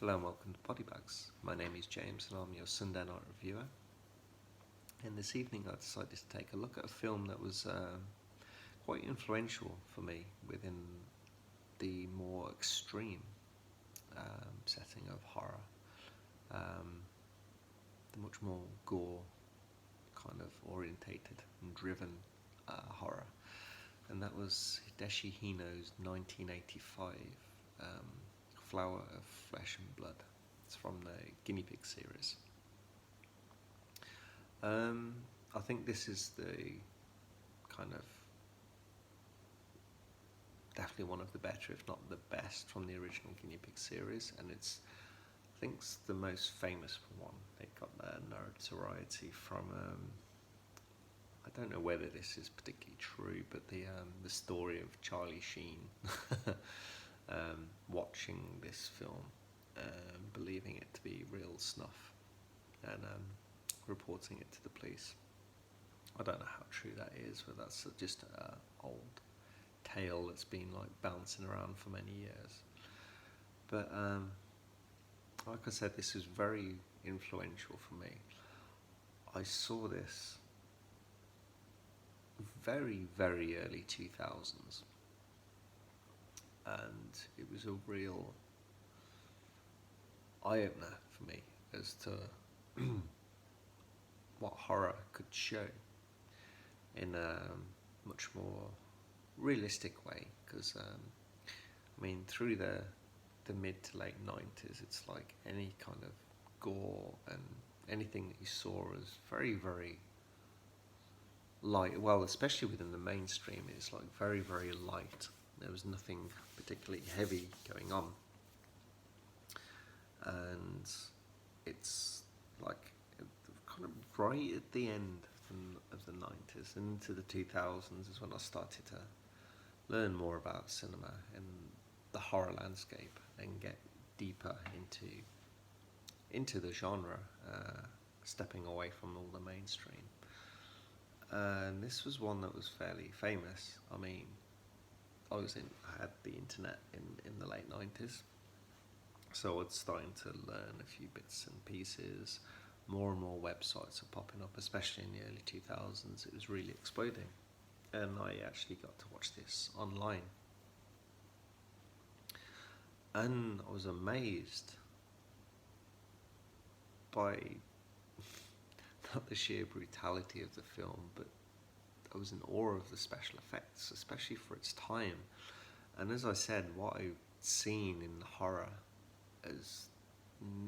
Hello and welcome to Body Bags. My name is James and I'm your Sunday night reviewer. And this evening I decided to take a look at a film that was quite influential for me within the more extreme setting of horror. The much more gore kind of orientated and driven horror. And that was Hideshi Hino's 1985 Flower of Flesh and Blood. It's from the Guinea Pig series. I think this is the kind of definitely one of the better, if not the best, from the original Guinea Pig series, and I think it's the most famous one. It got their notoriety from I don't know whether this is particularly true, but the story of Charlie Sheen watching this film, believing it to be real snuff, and reporting it to the police. I don't know how true that is, but that's just an old tale that's been like bouncing around for many years. But like I said, this is very influential for me. I saw this very, very early 2000s, and it was a real eye-opener for me as to what horror could show in a much more realistic way, because through the mid to late 90s, it's like any kind of gore and anything that you saw was very, very light. Well, especially within the mainstream, it's like very, very light. There was nothing particularly heavy going on, and it's like kind of right at the end of the 90s and into the 2000s is when I started to learn more about cinema and the horror landscape and get deeper into the genre, stepping away from all the mainstream. And this was one that was fairly famous. I had the internet in the late 90s, so I was starting to learn a few bits and pieces. More and more websites are popping up, especially in the early 2000s. It was really exploding, and I actually got to watch this online, and I was amazed by not the sheer brutality of the film, but I was in awe of the special effects, especially for its time. And as I said, what I've seen in horror is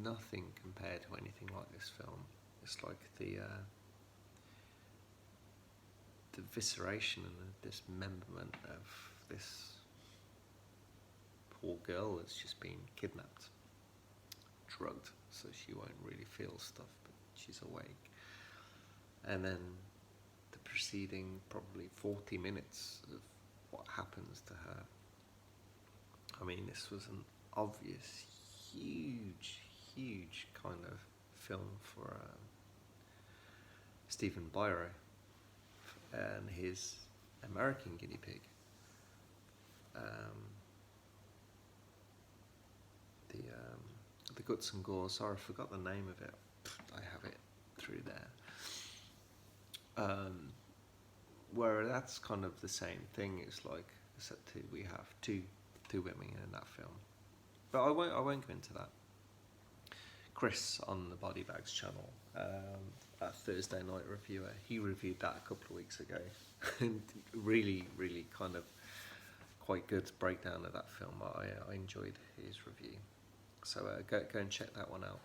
nothing compared to anything like this film. It's like the visceration and the dismemberment of this poor girl that's just been kidnapped, drugged, so she won't really feel stuff, but she's awake. And then the preceding probably 40 minutes of what happens to her. This was an obvious, huge kind of film for Stephen Byro and his American Guinea Pig. The Guts and Gore. Sorry, I forgot the name of it. I have it through there. Where that's kind of the same thing. It's like, except we have two women in that film. But I won't go into that. Chris on the Body Bags channel, a Thursday night reviewer, he reviewed that a couple of weeks ago, and really kind of quite good breakdown of that film. I enjoyed his review, so go and check that one out.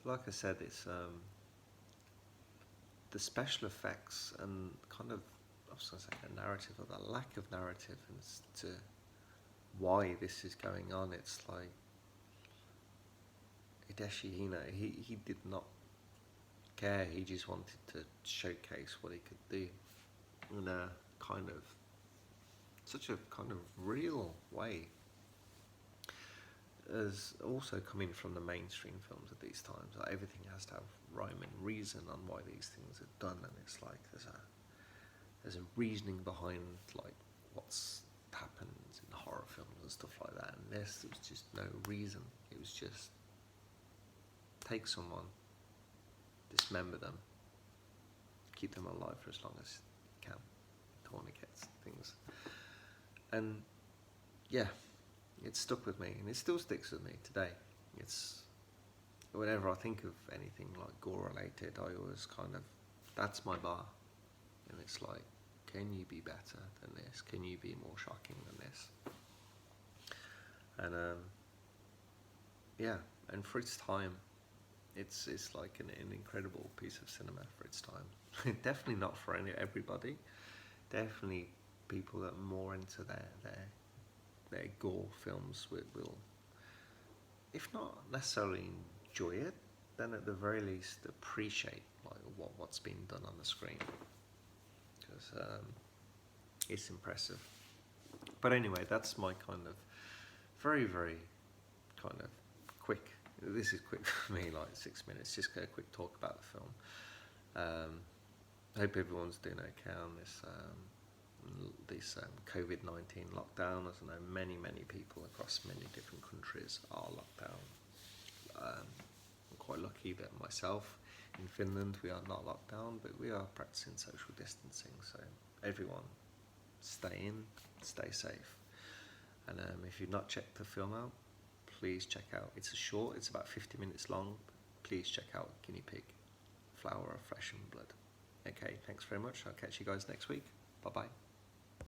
Like I said, it's the special effects and kind of, I was going to say, the narrative, or the lack of narrative as to why this is going on. It's like Hideshi Hino, he did not care. He just wanted to showcase what he could do in a kind of such a kind of real way, as also coming from the mainstream films at these times. Like, everything has to have rhyme and reason on why these things are done, and it's like there's a reasoning behind like what's happens in horror films and stuff like that, and this, there was just no reason. It was just take someone, dismember them, keep them alive for as long as you can, tourniquets, things. And yeah, it stuck with me, and it still sticks with me today. It's whenever I think of anything like gore related, I always that's my bar, and it's like, can you be better than this? Can you be more shocking than this? And yeah, and for its time, it's like an incredible piece of cinema for its time. Definitely not for everybody. Definitely people that are more into their gore films will, if not necessarily enjoy it, then at the very least appreciate like what's being done on the screen, because it's impressive. But anyway, that's my kind of very, very kind of quick. This is quick for me, like 6 minutes. Just a quick talk about the film. I hope everyone's doing okay on this COVID-19 lockdown. As I know, many people across many different countries are locked down. I'm quite lucky that myself in Finland we are not locked down, but we are practicing social distancing. So everyone, stay in, stay safe. And if you've not checked the film out, please check out. It's it's about 50 minutes long. Please check out Guinea Pig, Flower of Flesh and Blood. Okay, thanks very much. I'll catch you guys next week. Bye bye.